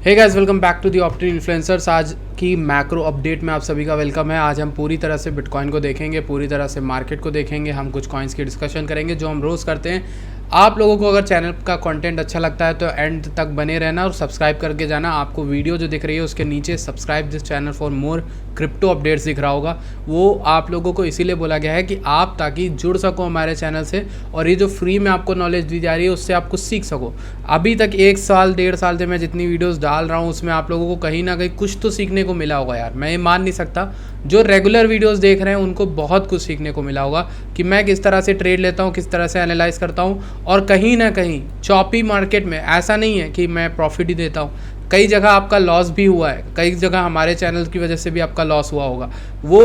Hey guys, welcome back to the Opti Influencers. आज की macro update में आप सभी का वेलकम है। आज हम पूरी तरह से बिटकॉइन को देखेंगे, पूरी तरह से मार्केट को देखेंगे। हम कुछ कॉइन्स की डिस्कशन करेंगे जो हम रोज़ करते हैं। आप लोगों को अगर चैनल का कंटेंट अच्छा लगता है तो एंड तक बने रहना और सब्सक्राइब करके जाना। आपको वीडियो जो दिख रही है उसके नीचे subscribe this channel for more crypto updates दिख रहा होगा। वो आप लोगों को इसीलिए बोला गया है कि आप ताकि जुड़ सको हमारे चैनल से और ये जो फ्री में आपको नॉलेज दी जा रही है उससे आप कुछ सीख सको। अभी तक 1 साल 1.5 साल से मैं जितनी वीडियोस डाल रहा हूँ उसमें आप लोगों को कहीं ना कहीं कुछ तो सीखने को मिला होगा यार। मैं ये मान नहीं सकता, जो रेगुलर वीडियोस देख रहे हैं उनको बहुत कुछ सीखने को मिला होगा कि मैं किस तरह से ट्रेड लेता हूँ, किस तरह से एनालाइज करता हूँ। और कहीं ना कहीं चॉपी मार्केट में ऐसा नहीं है कि मैं प्रॉफिट ही देता हूँ, कई जगह आपका लॉस भी हुआ है, कई जगह हमारे चैनल की वजह से भी आपका लॉस हुआ होगा। वो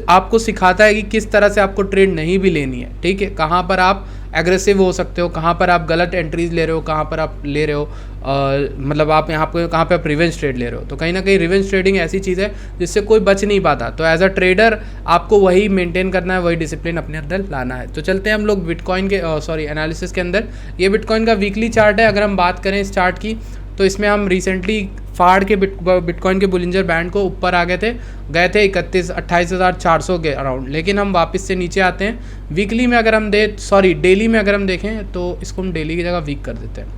आपको सिखाता है कि किस तरह से आपको ट्रेड नहीं भी लेनी है, ठीक है। कहाँ पर आप एग्रेसिव हो सकते हो, कहाँ पर आप गलत एंट्रीज ले रहे हो, कहाँ पर आप ले रहे हो मतलब आप यहाँ पर कहाँ पे आप रिवेंज ट्रेड ले रहे हो। तो कहीं ना कहीं रिवेंज ट्रेडिंग ऐसी चीज़ है जिससे कोई बच नहीं पाता। तो एज अ ट्रेडर आपको वही मेंटेन करना है, वही डिसिप्लिन अपने अंदर लाना है। तो चलते हैं हम लोग बिटकॉइन के एनालिसिस के अंदर। ये बिटकॉइन का वीकली चार्ट है। अगर हम बात करें इस चार्ट की तो इसमें हम रिसेंटली फाड़ के बिटकॉइन के बुलिंजर बैंड को ऊपर आ गए थे 28,400 के अराउंड, लेकिन हम वापस से नीचे आते हैं। वीकली में अगर हम डेली में अगर हम देखें तो इसको हम डेली की जगह वीक कर देते हैं।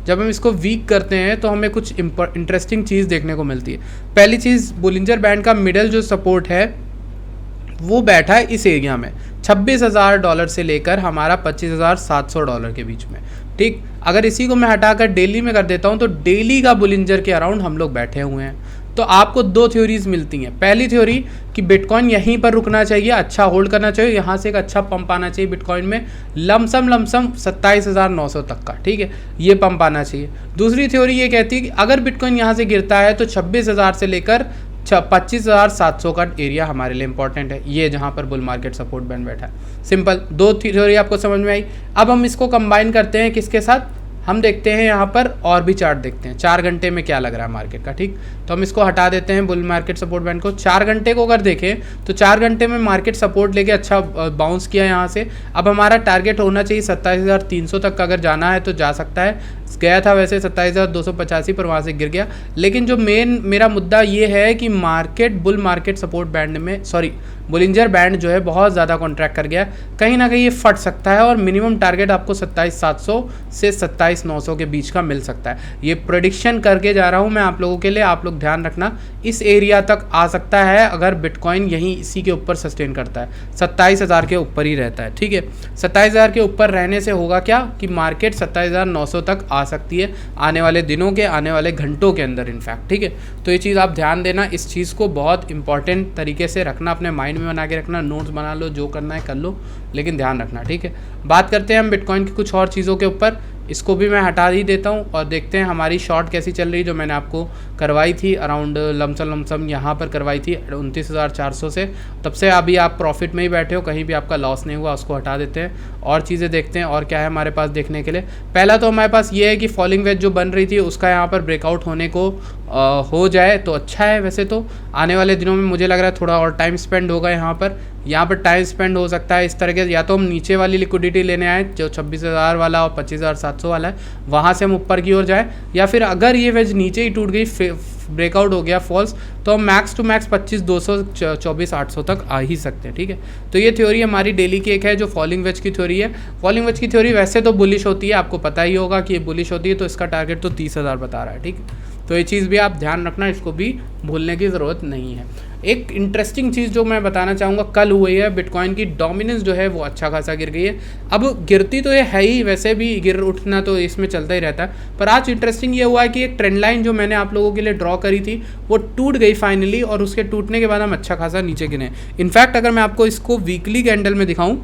जब हम इसको वीक करते हैं तो हमें कुछ इंटरेस्टिंग चीज़ देखने को मिलती है। पहली चीज़, बुलिंजर बैंड का मिडल जो सपोर्ट है वो बैठा है इस एरिया में $26,000 से लेकर हमारा $25,700 के बीच में, ठीक। अगर इसी को मैं हटाकर डेली में कर देता हूँ तो डेली का बुलिंजर के अराउंड हम लोग बैठे हुए हैं। तो आपको 2 थ्योरीज मिलती हैं। पहली थ्योरी कि बिटकॉइन यहीं पर रुकना चाहिए, अच्छा होल्ड करना चाहिए, यहाँ से एक अच्छा पंप आना चाहिए बिटकॉइन में, लमसम 27,900 तक का, ठीक है, ये पंप आना चाहिए। दूसरी थ्योरी ये कहती है कि अगर बिटकॉइन यहाँ से गिरता है तो 26,000 से लेकर 25,700 का एरिया हमारे लिए इंपॉर्टेंट है, ये जहाँ पर बुल मार्केट सपोर्ट बैंड बैठा है। सिंपल 2 थ्योरी आपको समझ में आई। अब हम इसको कंबाइन करते हैं किसके साथ, हम देखते हैं यहाँ पर और भी चार्ट देखते हैं 4 घंटे में क्या लग रहा है मार्केट का, ठीक। तो हम इसको हटा देते हैं बुल मार्केट सपोर्ट बैंड को। 4 घंटे को अगर देखें तो 4 घंटे में मार्केट सपोर्ट लेके अच्छा बाउंस किया यहाँ से। अब हमारा टारगेट होना चाहिए 27,300 तक, अगर जाना है तो जा सकता है। गया था वैसे 27,285 पर, वहाँ से गिर गया। लेकिन जो मेरा मुद्दा ये है कि बुल मार्केट सपोर्ट बैंड में बुलिंजर बैंड जो है बहुत ज़्यादा कॉन्ट्रैक्ट कर गया, कहीं ना कहीं ये फट सकता है और मिनिमम टारगेट आपको 27,700 से 27,900 के बीच का मिल सकता है। ये प्रेडिक्शन करके जा रहा हूँ मैं आप लोगों के लिए, आप लोग ध्यान रखना। इस एरिया तक आ सकता है अगर बिटकॉइन यहीं इसी के ऊपर सस्टेन करता है, 27,000 के ऊपर ही रहता है, ठीक है। 27,000 के ऊपर रहने से होगा क्या कि मार्केट 27,900 तक आ सकती है आने वाले दिनों के, आने वाले घंटों के अंदर इनफैक्ट, ठीक है। तो ये चीज़ आप ध्यान देना, इस चीज़ को बहुत इंपॉर्टेंट तरीके से रखना, अपने माइंड में बना के रखना, नोट्स बना लो, जो करना है कर लो, लेकिन ध्यान रखना, ठीक है। बात करते हैं हम बिटकॉइन की कुछ और चीज़ों के ऊपर। इसको भी मैं हटा ही देता हूँ और देखते हैं हमारी शॉर्ट कैसी चल रही, जो मैंने आपको करवाई थी अराउंड लमसम यहाँ पर करवाई थी 29,400 से। तब से अभी आप प्रॉफिट में ही बैठे हो, कहीं भी आपका लॉस नहीं हुआ। उसको हटा देते हैं और चीज़ें देखते हैं और क्या है हमारे पास देखने के लिए। पहला तो हमारे पास ये है कि फॉलिंग वेज जो बन रही थी उसका यहाँ पर ब्रेकआउट होने को हो जाए तो अच्छा है। वैसे तो आने वाले दिनों में मुझे लग रहा है थोड़ा और टाइम स्पेंड होगा यहाँ पर टाइम स्पेंड हो सकता है इस तरह के, या तो हम नीचे वाली लिक्विडिटी लेने आए जो 26,000 वाला और 25,700 वाला है, वहाँ से हम ऊपर की ओर जाएँ, या फिर अगर ये वेज नीचे ही टूट गई, ब्रेकआउट हो गया फॉल्स, तो हम मैक्स टू मैक्स 25,200 24,800 तक आ ही सकते हैं, ठीक है। तो ये थ्योरी हमारी डेली की एक है जो फॉलिंग वेज की थ्योरी है। फॉलिंग वेज की थ्योरी वैसे तो बुलिश होती है, आपको पता ही होगा कि ये बुलिश होती है, तो इसका टारगेट तो 30,000 बता रहा है, ठीक है। तो ये चीज़ भी आप ध्यान रखना, इसको भी भूलने की ज़रूरत नहीं है। एक इंटरेस्टिंग चीज़ जो मैं बताना चाहूँगा, कल हुई है बिटकॉइन की डोमिनेंस जो है वो अच्छा खासा गिर गई है। अब गिरती तो ये है ही, वैसे भी गिर उठना तो इसमें चलता ही रहता है, पर आज इंटरेस्टिंग ये हुआ है कि एक ट्रेंड लाइन जो मैंने आप लोगों के लिए ड्रॉ करी थी वो टूट गई फाइनली, और उसके टूटने के बाद हम अच्छा खासा नीचे गिरे। इनफैक्ट अगर मैं आपको इसको वीकली कैंडल में दिखाऊँ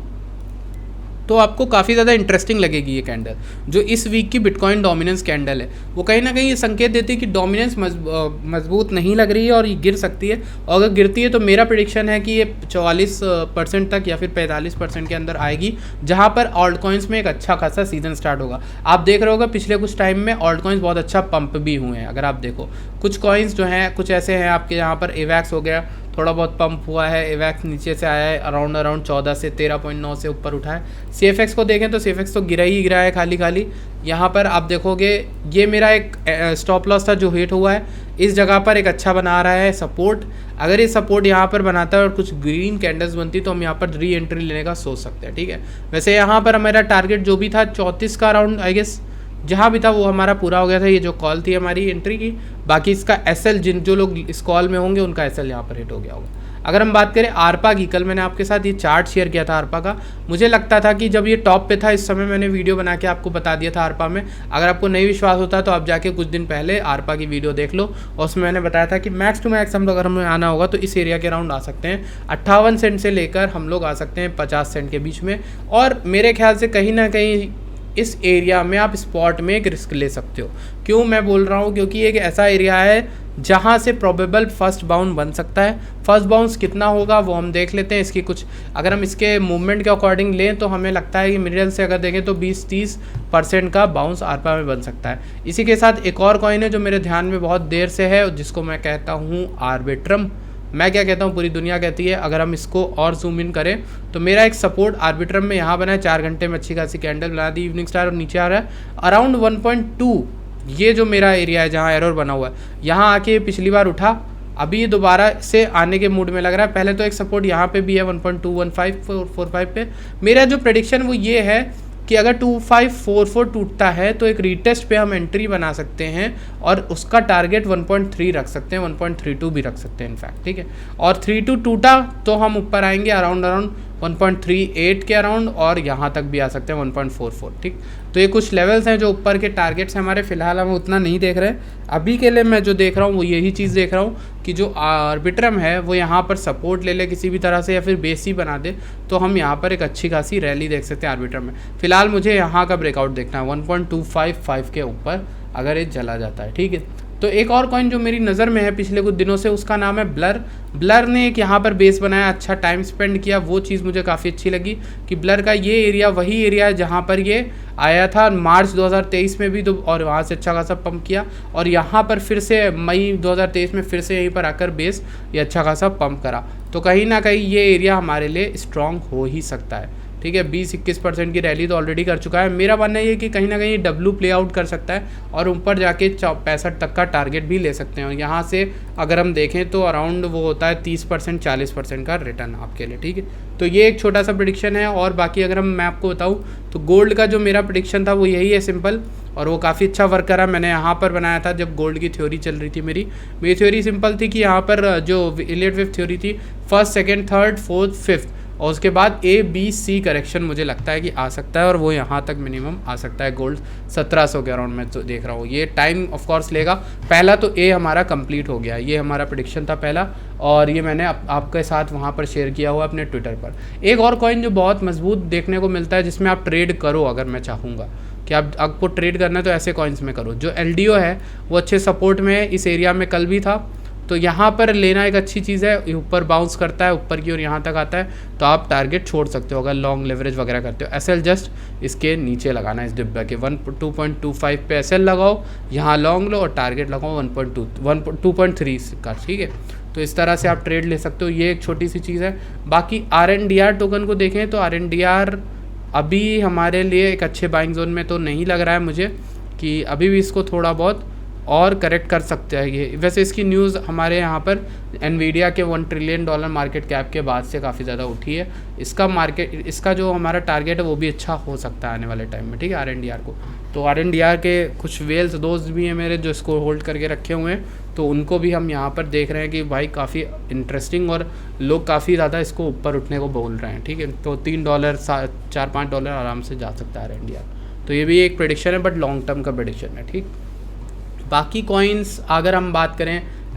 तो आपको काफ़ी ज़्यादा इंटरेस्टिंग लगेगी ये कैंडल, जो इस वीक की बिटकॉइन डोमिनेंस कैंडल है। वो कहीं ना कहीं ये संकेत देती है कि डोमिनेंस मजबूत नहीं लग रही है और ये गिर सकती है, और अगर गिरती है तो मेरा प्रेडिक्शन है कि ये 44% तक या फिर 45% के अंदर आएगी, जहाँ पर ऑल्ट कॉइन्स में एक अच्छा खासा सीजन स्टार्ट होगा। आप देख रहे होगा पिछले कुछ टाइम में ऑल्ट कॉइन्स बहुत अच्छा पंप भी हुए हैं। अगर आप देखो कुछ कॉइन्स जो हैं, कुछ ऐसे हैं आपके यहाँ पर एवैक्स हो गया, थोड़ा बहुत पंप हुआ है। एवैक्स नीचे से आया है, अराउंड 14 से 13.9 से ऊपर उठा है। CFX को देखें तो CFX तो गिरा ही गिरा है खाली। यहाँ पर आप देखोगे ये मेरा एक स्टॉप लॉस था जो हिट हुआ है, इस जगह पर एक अच्छा बना रहा है सपोर्ट। अगर ये सपोर्ट यहाँ पर बनाता है और कुछ ग्रीन कैंडल्स बनती तो हम यहाँ पर री एंट्री लेने का सोच सकते हैं, ठीक है। वैसे यहाँ पर हमारा टारगेट जो भी था 34 का अराउंड आई गेस जहाँ भी था वो हमारा पूरा हो गया था। ये जो कॉल थी हमारी एंट्री की, बाकी इसका SL जो लोग इस कॉल में होंगे उनका SL यहाँ पर हिट हो गया होगा। अगर हम बात करें आरपा की, कल मैंने आपके साथ ये चार्ट शेयर किया था आरपा का। मुझे लगता था कि जब ये टॉप पे था इस समय मैंने वीडियो बना के आपको बता दिया था आरपा में। अगर आपको नहीं विश्वास होता तो आप जाके कुछ दिन पहले आरपा की वीडियो देख लो, और उसमें मैंने बताया था कि मैक्स टू मैक्स हम लोग अगर हमें आना होगा तो इस एरिया के अराउंड आ सकते हैं। 58 सेंट से लेकर हम लोग आ सकते हैं 50 सेंट के बीच में। और मेरे ख्याल से कहीं ना कहीं इस एरिया में आप स्पॉट में एक रिस्क ले सकते हो। क्यों मैं बोल रहा हूँ, क्योंकि एक ऐसा एरिया है जहाँ से प्रोबेबल फर्स्ट बाउंस बन सकता है। फर्स्ट बाउंस कितना होगा वो हम देख लेते हैं। इसकी कुछ अगर हम इसके मूवमेंट के अकॉर्डिंग लें तो हमें लगता है कि मिडिल से अगर देखें तो 20-30% का बाउंस आरपा में बन सकता है। इसी के साथ एक और कॉइन है जो मेरे ध्यान में बहुत देर से है, जिसको मैं कहता हूँ आर्बिट्रम। मैं क्या कहता हूँ, पूरी दुनिया कहती है। अगर हम इसको और जूम इन करें तो मेरा एक सपोर्ट आर्बिट्रम में यहाँ बना है, 4 घंटे में अच्छी खासी कैंडल बना दी इवनिंग स्टार, और नीचे आ रहा है अराउंड 1.2। ये जो मेरा एरिया है जहाँ एरर बना हुआ है, यहाँ आके पिछली बार उठा, अभी ये दोबारा से आने के मूड में लग रहा है। पहले तो एक सपोर्ट यहाँ पे भी है 1.21545 पे। मेरा जो प्रेडिक्शन वो ये है कि अगर 2544 टूटता है तो एक रीटेस्ट पे हम एंट्री बना सकते हैं, और उसका टारगेट 1.3 रख सकते हैं, 1.32 भी रख सकते हैं इनफैक्ट, ठीक है। और 32 टूटा तो हम ऊपर आएंगे अराउंड 1.38 के अराउंड, और यहाँ तक भी आ सकते हैं 1.44, ठीक। तो ये कुछ लेवल्स हैं जो ऊपर के टारगेट्स हैं हमारे। फिलहाल हम उतना नहीं देख रहे हैं अभी के लिए। मैं जो देख रहा हूँ वो यही चीज़ देख रहा हूँ कि जो आर्बिट्रम है वो यहाँ पर सपोर्ट ले ले किसी भी तरह से, या फिर बेस ही बना दे, तो हम यहाँ पर एक अच्छी खासी रैली देख सकते हैं आर्बिट्रम में। फिलहाल मुझे यहाँ का ब्रेकआउट देखना है 1.255 के ऊपर अगर ये चला जाता है, ठीक है। तो एक और कॉइन जो मेरी नज़र में है पिछले कुछ दिनों से, उसका नाम है ब्लर। ब्लर ने एक यहाँ पर बेस बनाया, अच्छा टाइम स्पेंड किया, वो चीज़ मुझे काफ़ी अच्छी लगी कि ब्लर का ये एरिया वही एरिया है जहाँ पर ये आया था मार्च 2023 में भी, तो और वहाँ से अच्छा खासा पंप किया, और यहाँ पर फिर से मई 2023 में फिर से यहीं पर आकर बेस ये अच्छा खासा पंप करा। तो कहीं ना कहीं ये एरिया हमारे लिए स्ट्रॉन्ग हो ही सकता है, ठीक है। 20-21% की रैली तो ऑलरेडी कर चुका है। मेरा मानना ये कि कहीं ना कहीं डब्लू प्ले आउट कर सकता है और ऊपर जाके 65 तक का टारगेट भी ले सकते हैं। और यहाँ से अगर हम देखें तो अराउंड वो होता है 30% 40% का रिटर्न आपके लिए, ठीक है। तो ये एक छोटा सा प्रेडिक्शन है। और बाकी अगर मैं आपको बताऊँ तो गोल्ड का जो मेरा प्रेडिक्शन था वो यही है, सिंपल, और वो काफ़ी अच्छा वर्क करा। मैंने यहाँ पर बनाया था जब गोल्ड की थ्योरी चल रही थी। मेरी थ्योरी सिंपल थी कि यहाँ पर जो इलियट वेव थ्योरी थी, first second third fourth fifth, और उसके बाद ABC करेक्शन मुझे लगता है कि आ सकता है, और वो यहाँ तक मिनिमम आ सकता है गोल्ड 1700 के अराउंड में। तो देख रहा हूँ ये टाइम ऑफ कोर्स लेगा। पहला तो A हमारा कंप्लीट हो गया, ये हमारा प्रेडिक्शन था पहला, और ये मैंने आपके साथ वहाँ पर शेयर किया हुआ अपने ट्विटर पर। एक और कॉइन जो बहुत मजबूत देखने को मिलता है जिसमें आप ट्रेड करो, अगर मैं चाहूँगा कि आपको ट्रेड करना है तो ऐसे कॉइन्स में करो। जो LDO है वो अच्छे सपोर्ट में है, इस एरिया में कल भी था, तो यहाँ पर लेना एक अच्छी चीज़ है। ऊपर बाउंस करता है ऊपर की ओर, यहाँ तक आता है तो आप टारगेट छोड़ सकते हो अगर लॉन्ग लेवरेज वगैरह करते हो। SL जस्ट इसके नीचे लगाना है, इस डिब्बे के 2.25 पे SL लगाओ, यहाँ लॉन्ग लो और टारगेट लगाओ 2.3 का, ठीक है। तो इस तरह से आप ट्रेड ले सकते हो, ये एक छोटी सी चीज़ है। बाकी RNDR टोकन को देखें तो RNDR अभी हमारे लिए एक अच्छे बाइंग जोन में तो नहीं लग रहा है मुझे, कि अभी भी इसको थोड़ा बहुत और करेक्ट कर सकते हैं ये। वैसे इसकी न्यूज़ हमारे यहाँ पर NVIDIA के $1 ट्रिलियन मार्केट कैप के बाद से काफ़ी ज़्यादा उठी है। इसका जो हमारा टारगेट है वो भी अच्छा हो सकता है आने वाले टाइम में, ठीक है, RNDR को। तो RNDR के कुछ वेल्स दोस्त भी हैं मेरे जो इसको होल्ड करके रखे हुए हैं, तो उनको भी हम यहाँ पर देख रहे हैं कि भाई काफ़ी इंटरेस्टिंग, और लोग काफ़ी ज़्यादा इसको ऊपर उठने को बोल रहे हैं, ठीक है। तो $3 $4-5 आराम से जा सकता है RNDR। तो ये भी एक प्रेडिक्शन है, बट लॉन्ग टर्म का प्रेडिक्शन है, ठीक। बाकी कॉइन्स अगर हम बात करें,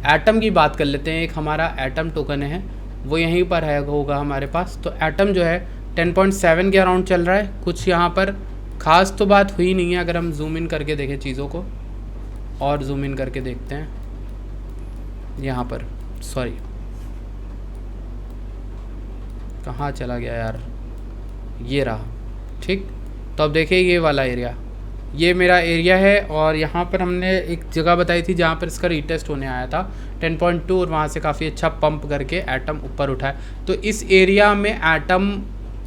एटम की बात कर लेते हैं। एक हमारा एटम टोकन है, वो यहीं पर है होगा हमारे पास। तो एटम जो है 10.7 के अराउंड चल रहा है। कुछ यहाँ पर ख़ास तो बात हुई नहीं है। अगर हम जूम इन करके देखें चीज़ों को, और जूम इन करके देखते हैं यहाँ पर, सॉरी कहाँ चला गया यार, ये रहा, ठीक। तो अब देखिए ये वाला एरिया, ये मेरा एरिया है और यहाँ पर हमने एक जगह बताई थी जहाँ पर इसका रीटेस्ट होने आया था 10.2 और वहाँ से काफ़ी अच्छा पंप करके एटम ऊपर उठा है। तो इस एरिया में एटम,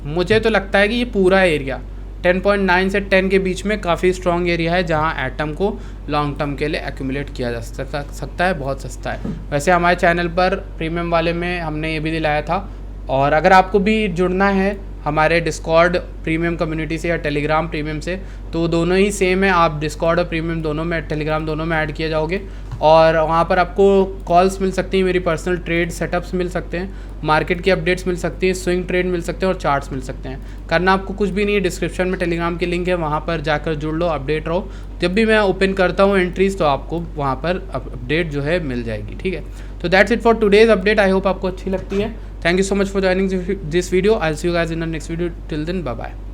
मुझे तो लगता है कि ये पूरा एरिया 10.9 से 10 के बीच में काफ़ी स्ट्रॉन्ग एरिया है जहाँ एटम को लॉन्ग टर्म के लिए एक्यूमुलेट किया जा सकता है। बहुत सस्ता है। वैसे हमारे चैनल पर प्रीमियम वाले में हमने ये भी दिलाया था। और अगर आपको भी जुड़ना है हमारे डिस्कॉर्ड प्रीमियम कम्युनिटी से या टेलीग्राम प्रीमियम से, तो दोनों ही सेम है। आप डिस्कॉर्ड और प्रीमियम दोनों में, टेलीग्राम दोनों में ऐड किए जाओगे और वहाँ पर आपको कॉल्स मिल सकती हैं, मेरी पर्सनल ट्रेड सेटअप्स मिल सकते हैं, मार्केट की अपडेट्स मिल सकती हैं, स्विंग ट्रेड मिल सकते हैं और चार्ट्स मिल सकते हैं। करना आपको कुछ भी नहीं है, डिस्क्रिप्शन में टेलीग्राम की लिंक है, वहाँ पर जाकर जुड़ लो, अपडेट रहो। जब भी मैं ओपन करता हूँ एंट्रीज़ तो आपको वहाँ पर अपडेट जो है मिल जाएगी। ठीक है, तो that's it for today's update. I hope आपको अच्छी लगती है। Thank you so much for joining this video. I'll see you guys in the next video. Till then, bye bye.